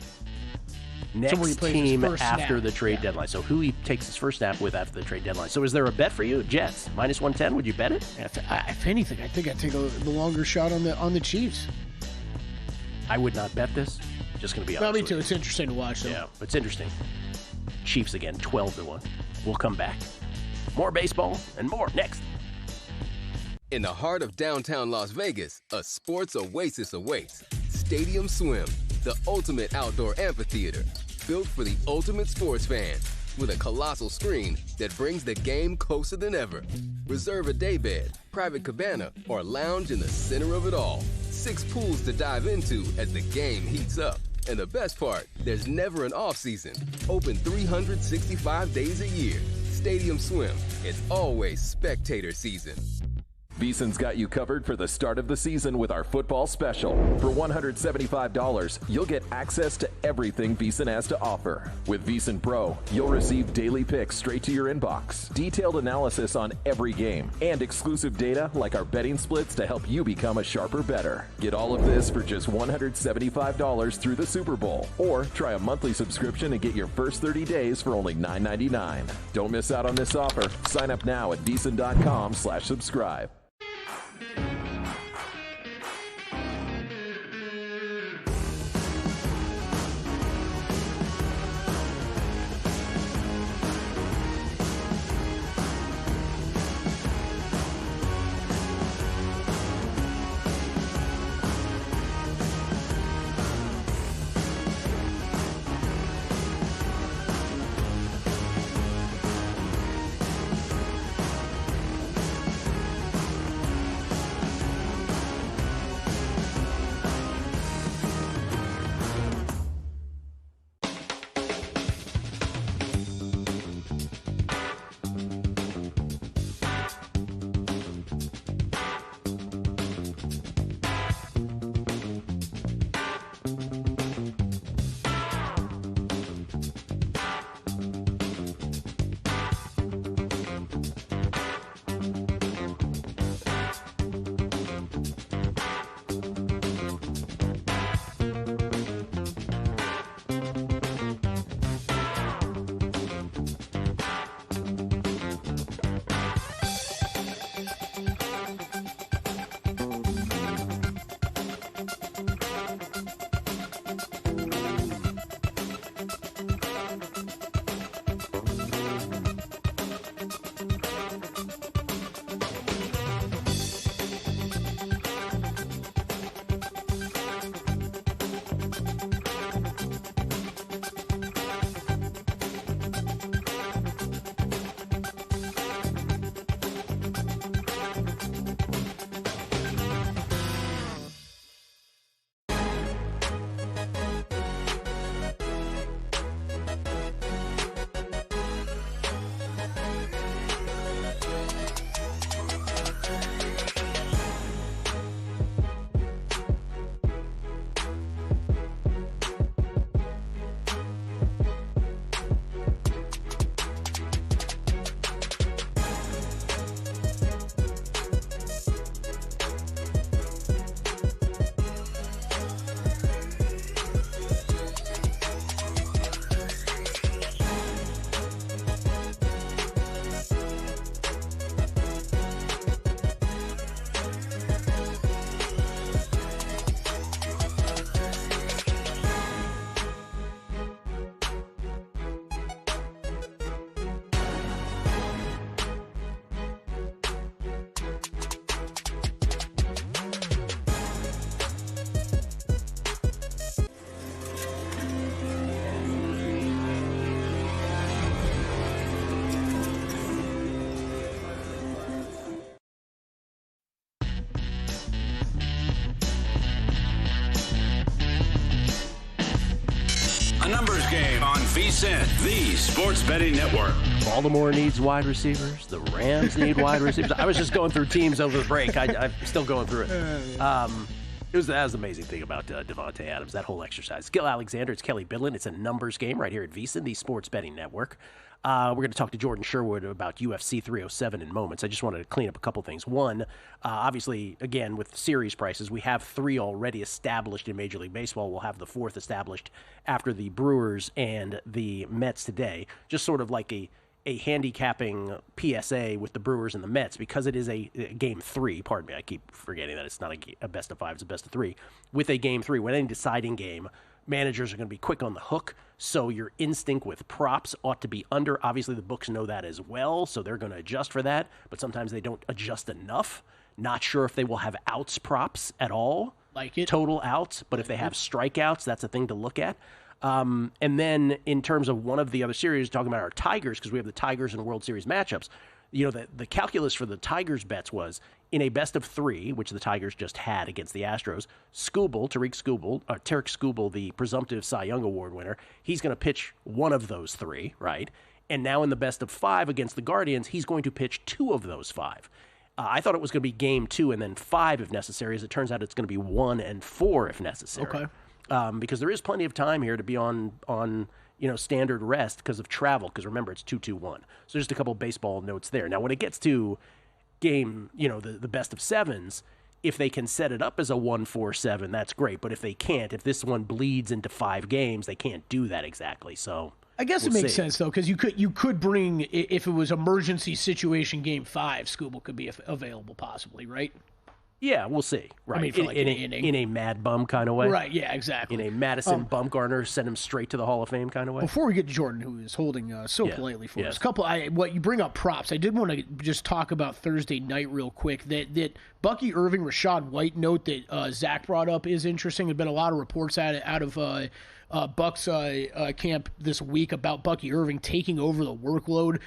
Next team after the trade deadline. So who he takes his first snap with after the trade deadline. So is there a bet for you? Jets, -110. Would you bet it? If anything, I think I'd take the longer shot on the Chiefs. I would not bet this. Just going to be honest. Me too. It's interesting to watch, though. Yeah, it's interesting. Chiefs again, 12-1. We'll come back. More baseball and more next. In the heart of downtown Las Vegas, a sports oasis awaits. Stadium Swim, the ultimate outdoor amphitheater, built for the ultimate sports fan, with a colossal screen that brings the game closer than ever. Reserve a daybed, private cabana, or lounge in the center of it all. 6 pools to dive into as the game heats up. And the best part, there's never an off-season. Open 365 days a year. Stadium Swim, it's always spectator season. VSiN's got you covered for the start of the season with our football special. For $175, you'll get access to everything VSiN has to offer. With VSiN Pro, you'll receive daily picks straight to your inbox, detailed analysis on every game, and exclusive data like our betting splits to help you become a sharper bettor. Get all of this for just $175 through the Super Bowl. Or try a monthly subscription and get your first 30 days for only $9.99. Don't miss out on this offer. Sign up now at VSiN.com/subscribe. numbers game on VSiN, the sports betting network. Baltimore needs wide receivers. The Rams need wide receivers. I was just going through teams over the break. I'm still going through it. That was the amazing thing about Davante Adams, that whole exercise. Gil Alexander, it's Kelly Bidlin. It's a numbers game right here at VSiN, the sports betting network. We're going to talk to Jordan Sherwood about UFC 307 in moments. I just wanted to clean up a couple things. One, obviously, again, with series prices, we have 3 already established in Major League Baseball. We'll have the 4th established after the Brewers and the Mets today. Just sort of like a handicapping PSA with the Brewers and the Mets, because it is a game 3. Pardon me, I keep forgetting that it's not a best of 5, it's a best of 3. With a game 3, with any deciding game, managers are going to be quick on the hook, so your instinct with props ought to be under. Obviously, the books know that as well, so they're going to adjust for that, but sometimes they don't adjust enough. Not sure if they will have outs props at all, like it. Total outs, but if they have strikeouts, that's a thing to look at. And then in terms of one of the other series, talking about our Tigers, because we have the Tigers and World Series matchups, you know, the calculus for the Tigers bets was in a best of 3, which the Tigers just had against the Astros, Tarek Skubal, the presumptive Cy Young Award winner, he's going to pitch one of those 3, right? And now in the best of 5 against the Guardians, he's going to pitch 2 of those 5. I thought it was going to be game 2 and then 5 if necessary. As it turns out, it's going to be 1 and 4 if necessary. Okay. Because there is plenty of time here to be on standard rest because of travel, because remember, it's 2-2-1. So just a couple baseball notes there. Now, when it gets to game, the best of 7s, if they can set it up as a 1-4-7, that's great. But if they can't, if this one bleeds into 5 games, they can't do that exactly. So I guess it makes sense, though, because you could bring, if it was emergency situation game 5, Skubal could be available possibly, right? Yeah, we'll see. Right. I mean, for in a Mad Bum kind of way. Right, yeah, exactly. In a Madison Bumgarner, send him straight to the Hall of Fame kind of way. Before we get to Jordan, who is holding so politely for us, what you bring up props, I did want to just talk about Thursday night real quick. That Bucky Irving, Rashad White note that Zach brought up is interesting. There's been a lot of reports out of Bucks camp this week about Bucky Irving taking over the workload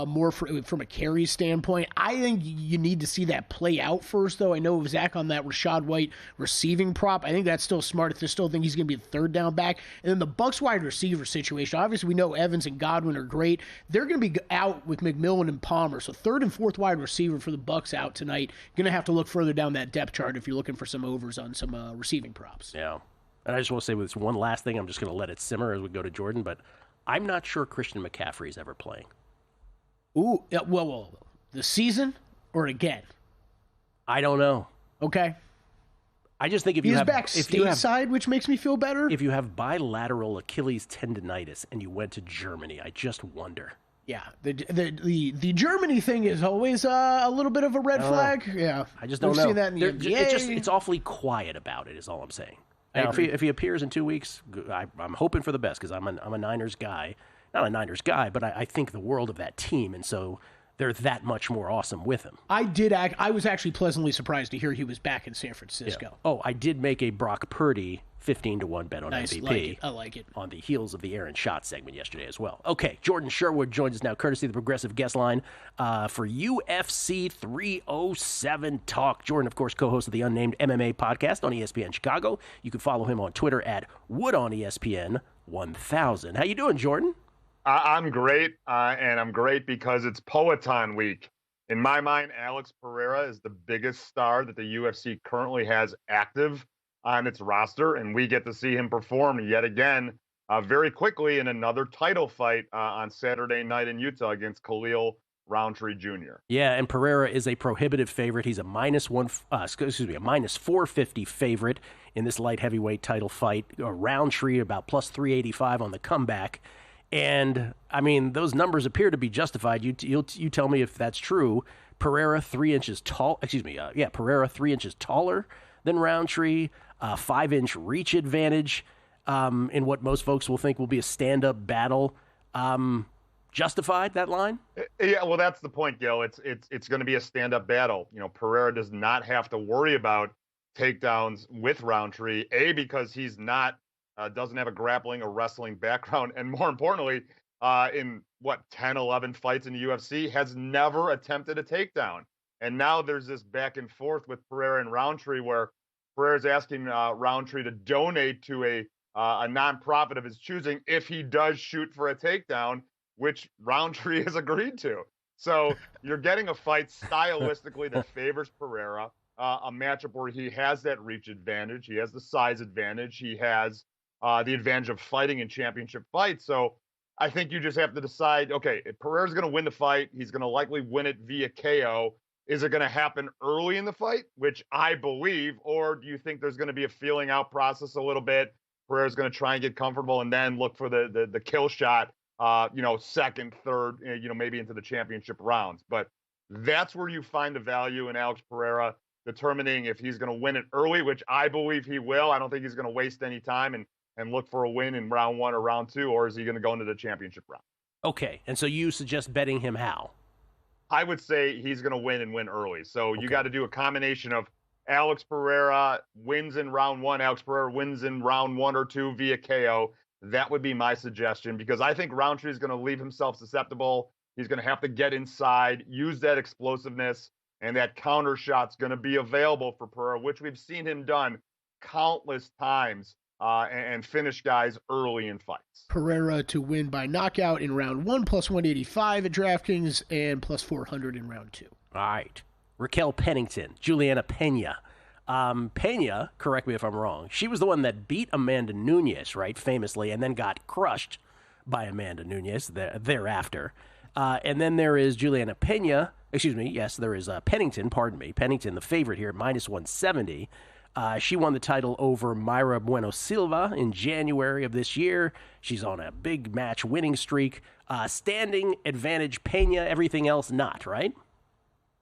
more from a carry standpoint. I think you need to see that play out first, though. I know Zach on that Rashad White receiving prop. I think that's still smart. I still think he's going to be the 3rd down back. And then the Bucks wide receiver situation. Obviously, we know Evans and Godwin are great. They're going to be out with McMillan and Palmer. So 3rd and 4th wide receiver for the Bucks out tonight. Going to have to look further down that depth chart if you're looking for some overs on some receiving props. Yeah. And I just want to say this one last thing. I'm just going to let it simmer as we go to Jordan, but I'm not sure Christian McCaffrey is ever playing. Ooh, well, the season or again? I don't know. Okay. I just think he's back stateside, which makes me feel better. If you have bilateral Achilles tendonitis and you went to Germany, I just wonder. Yeah, the Germany thing is always a little bit of a red flag. Yeah, I just don't know. Seen that in the NBA. It's awfully quiet about it, is all I'm saying. Now, if he appears in 2 weeks, I'm hoping for the best because I'm a Niners guy. Not a Niners guy, but I think the world of that team, and so they're that much more awesome with him. I was actually pleasantly surprised to hear he was back in San Francisco. Yeah. Oh, I did make a Brock Purdy 15-1 bet on MVP. I like it. On the heels of the Aaron Shot segment yesterday as well. Okay, Jordan Sherwood joins us now, courtesy of the Progressive Guest Line for UFC 307 Talk. Jordan, of course, co-host of the Unnamed MMA podcast on ESPN Chicago. You can follow him on Twitter at WoodOnESPN1000. How you doing, Jordan? I'm great, and I'm great because it's Poeton week. In my mind, Alex Pereira is the biggest star that the UFC currently has active on its roster, and we get to see him perform yet again very quickly in another title fight on Saturday night in Utah against Khalil Roundtree Jr. Yeah, and Pereira is a prohibitive favorite. He's a minus 450 favorite in this light heavyweight title fight. Roundtree about plus 385 on the comeback. And, I mean, those numbers appear to be justified. You tell me if that's true. Pereira 3 inches tall. Pereira 3 inches taller than Roundtree. 5-inch reach advantage in what most folks will think will be a stand-up battle. Justified, that line? Yeah, well, that's the point, Gil. It's going to be a stand-up battle. You know, Pereira does not have to worry about takedowns with Roundtree, because he's not doesn't have a grappling or wrestling background, and more importantly, in 10, 11 fights in the UFC, has never attempted a takedown. And now there's this back and forth with Pereira and Roundtree, where Pereira's asking Roundtree to donate to a a nonprofit of his choosing if he does shoot for a takedown, which Roundtree has agreed to. So you're getting a fight stylistically that favors Pereira, a matchup where he has that reach advantage, he has the size advantage, he has the advantage of fighting in championship fights. So I think you just have to decide, okay, if Pereira's going to win the fight, he's going to likely win it via KO. Is it going to happen early in the fight, which I believe, or do you think there's going to be a feeling out process a little bit? Pereira's going to try and get comfortable and then look for the kill shot, second, third, maybe into the championship rounds. But that's where you find the value in Alex Pereira determining if he's going to win it early, which I believe he will. I don't think he's going to waste any time and look for a win in round 1 or round 2, or is he going to go into the championship round? Okay, and so you suggest betting him how? I would say he's going to win and win early. So you got to do a combination of Alex Pereira wins in round 1, Alex Pereira wins in round 1 or 2 via KO. That would be my suggestion, because I think Roundtree is going to leave himself susceptible. He's going to have to get inside, use that explosiveness, and that counter shot's going to be available for Pereira, which we've seen him done countless times and finish guys early in fights. Pereira to win by knockout in round 1, plus 185 at DraftKings, and plus 400 in round 2. All right. Raquel Pennington, Juliana Pena. Pena, correct me if I'm wrong, she was the one that beat Amanda Nunes, right, famously, and then got crushed by Amanda Nunes thereafter. And then there is Juliana Pena, there is Pennington, Pennington, the favorite here, minus 170. She won the title over Mayra Bueno Silva in January of this year. She's on a big match winning streak. Standing advantage Pena, everything else not, right?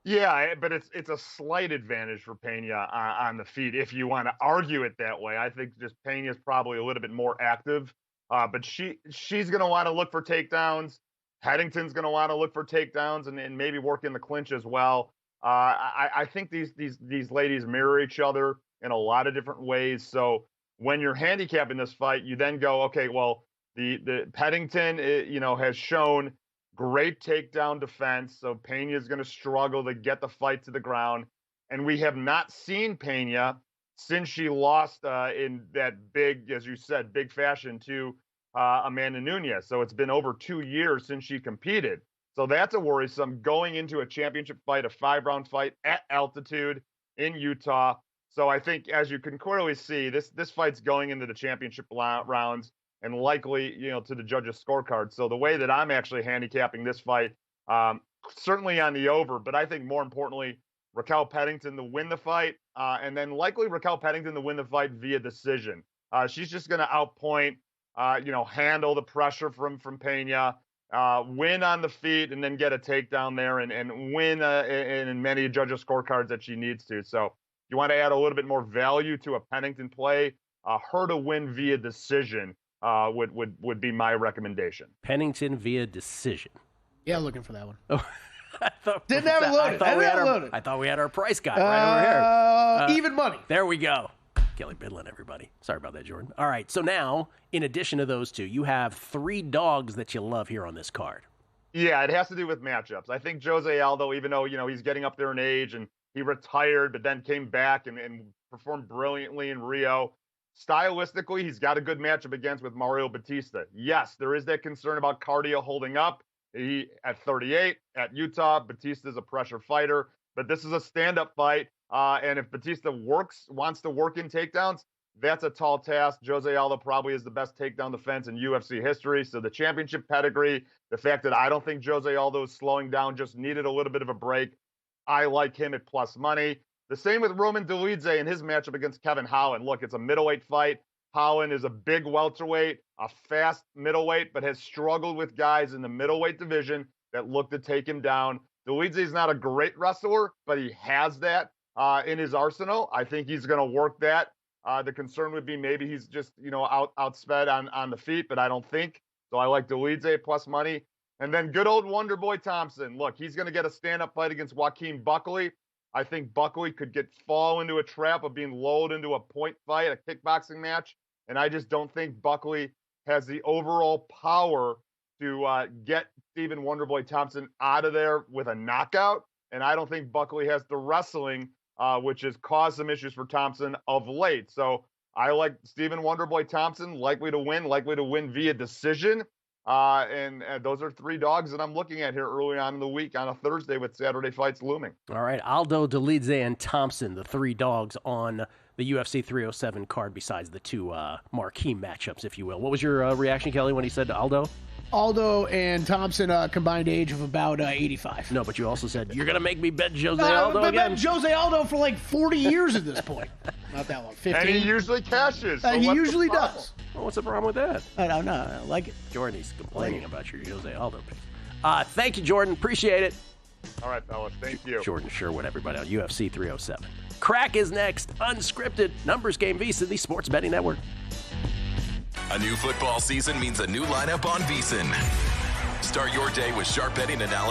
Yeah, but it's a slight advantage for Pena on the feet if you want to argue it that way. I think just Pena's probably a little bit more active, but she's going to want to look for takedowns. Pennington's going to want to look for takedowns and maybe work in the clinch as well. I think these ladies mirror each other in a lot of different ways. So when you're handicapping this fight, you then go, okay, well, the Pennington, has shown great takedown defense. So Pena is going to struggle to get the fight to the ground. And we have not seen Pena since she lost in that big, as you said, big fashion to Amanda Nunes. So it's been over 2 years since she competed. So that's a worrisome going into a championship fight, a 5-round fight at altitude in Utah. So I think, as you can clearly see, this fight's going into the championship rounds and likely, to the judges' scorecard. So the way that I'm actually handicapping this fight, certainly on the over, but I think more importantly, Raquel Pennington to win the fight, and then likely Raquel Pennington to win the fight via decision. She's just going to outpoint, handle the pressure from Pena, win on the feet, and then get a takedown there and win in many judges' scorecards that she needs to. So you want to add a little bit more value to a Pennington play, her to win via decision would be my recommendation. Pennington via decision. Yeah, looking for that one. Oh, Didn't have it loaded. I thought we had our price guy right over here. Even money. There we go. Kelly Bidlin, everybody. Sorry about that, Jordan. All right, so now, in addition to those two, you have 3 dogs that you love here on this card. Yeah, it has to do with matchups. I think Jose Aldo, even though, he's getting up there in age and he retired, but then came back and performed brilliantly in Rio. Stylistically, he's got a good matchup against with Mario Batista. Yes, there is that concern about cardio holding up. He at 38 at Utah, Batista's a pressure fighter, but this is a stand-up fight. And if Batista wants to work in takedowns, that's a tall task. Jose Aldo probably is the best takedown defense in UFC history. So the championship pedigree, the fact that I don't think Jose Aldo is slowing down, just needed a little bit of a break. I like him at plus money. The same with Roman Dolidze in his matchup against Kevin Holland. Look, it's a middleweight fight. Holland is a big welterweight, a fast middleweight, but has struggled with guys in the middleweight division that look to take him down. Dolidze is not a great wrestler, but he has that in his arsenal. I think he's going to work that. The concern would be maybe he's just, outsped on the feet, but I don't think. So I like Dolidze plus money. And then good old Wonder Boy Thompson. Look, he's going to get a stand-up fight against Joaquin Buckley. I think Buckley could fall into a trap of being lulled into a point fight, a kickboxing match. And I just don't think Buckley has the overall power to get Stephen Wonderboy Thompson out of there with a knockout. And I don't think Buckley has the wrestling, which has caused some issues for Thompson of late. So I like Stephen Wonderboy Thompson, likely to win via decision. And those are 3 dogs that I'm looking at here early on in the week on a Thursday with Saturday fights looming. All right, Aldo, Dolidze, and Thompson, the 3 dogs on the UFC 307 card besides the 2 marquee matchups, if you will. What was your reaction, Kelly, when he said Aldo? Aldo and Thompson, combined age of about 85. No, but you also said, you're going to make me bet Jose Aldo again? Bet Jose Aldo for like 40 years at this point. Not that long, 15. And he usually cashes. So he usually does. Well, what's the problem with that? I don't know. I like it. Jordan, he's complaining about your Jose Aldo pick. Thank you, Jordan. Appreciate it. All right, fellas. Thank you. Jordan Sherwood, everybody on UFC 307. Crack is next. Unscripted numbers game VSiN, the Sports Betting Network. A new football season means a new lineup on VSiN. Start your day with sharp betting analysis.